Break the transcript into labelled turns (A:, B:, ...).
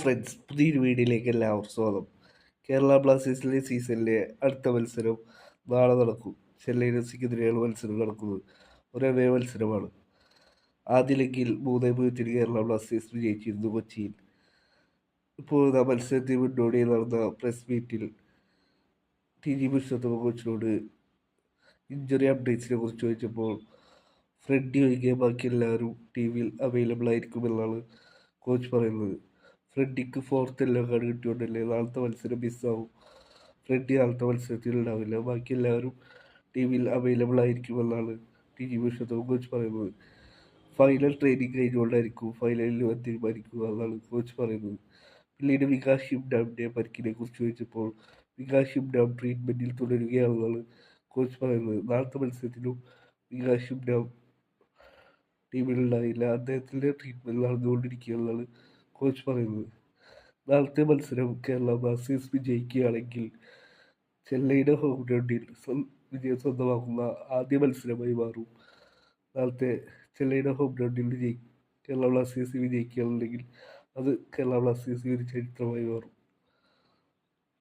A: Friends, പുതിയൊരു വീഡിയോയിലേക്ക് എല്ലാവർക്കും സ്വാഗതം. കേരള ബ്ലാസ്റ്റേഴ്സിലെ സീസണിലെ അടുത്ത മത്സരം നാളെ നടക്കും. ചെന്നൈയിൻ എഫ്സിക്കെതിരെയാണ് മത്സരം നടക്കുന്നത്. ഒരു അവേ മത്സരമാണ്. ആദ്യ ലെഗിൽ 3-0 കേരള ബ്ലാസ്റ്റേഴ്സ് വിജയിച്ചിരുന്നു കൊച്ചിയിൽ. ഇപ്പോൾ മത്സരത്തിന് മുന്നോടിയായി നടന്ന പ്രസ് മീറ്റിൽ ടി.ജി. പുരുഷോത്തമ കോച്ചിനോട് ഇഞ്ചുറി അപ്ഡേറ്റ്സിനെ കുറിച്ച് ചോദിച്ചപ്പോൾ ഫ്രെഡി ഒഴികെ ബാക്കി എല്ലാവരും ടീമിൽ അവൈലബിൾ ആയിരിക്കുമെന്നാണ് കോച്ച് പറയുന്നത്. ഫ്രെഡിക്ക് 4th യെല്ലോ കാർഡ് കിട്ടിയോണ്ടല്ലേ നാളത്തെ മത്സരം മിസ്സാവും. ഫ്രെഡി നാളത്തെ മത്സരത്തിൽ ഉണ്ടാവില്ല. ബാക്കി എല്ലാവരും ടീമിൽ അവൈലബിൾ ആയിരിക്കുമെന്നാണ് ടി.ജി. പുരുഷോത്തമ കോച്ച് പറയുന്നത്. ഫൈനൽ ട്രെയിനിങ് കഴിഞ്ഞുകൊണ്ടായിരിക്കും ഫൈനലിൽ തീരുമാനിക്കുക എന്നാണ് കോച്ച് പറയുന്നത്. പിന്നീട് വികാസ് ഷിംഡാമിൻ്റെ പരിക്കിനെ കുറിച്ച് ചോദിച്ചപ്പോൾ വികാസ് ഷിംഡാം ട്രീറ്റ്മെൻറ്റിൽ തുടരുകയാണെന്നാണ് കോച്ച് പറയുന്നത്. നാളത്തെ മത്സരത്തിലും വികാസ് ഷിംഡാം ടീമിലുണ്ടായില്ല. അദ്ദേഹത്തിൻ്റെ ട്രീറ്റ്മെൻറ്റ് നടന്നുകൊണ്ടിരിക്കുകയാണെന്നാണ് കോച്ച് പറയുന്നത്. നാളത്തെ മത്സരം കേരള ബ്ലാസ്റ്റേഴ്സ് വിജയിക്കുകയാണെങ്കിൽ ചെന്നൈയുടെ ഹോം ഗ്രൗണ്ടിൽ വിജയം സ്വന്തമാക്കുന്ന ആദ്യ മത്സരമായി മാറും. നാളത്തെ ചെന്നൈയുടെ ഹോം ഗ്രൗണ്ടിൽ കേരള ബ്ലാസ്റ്റേഴ്സ് വിജയിക്കുകയാണെങ്കിൽ അത് കേരള ബ്ലാസ്റ്റേഴ്സ് ഒരു ചരിത്രമായി മാറും.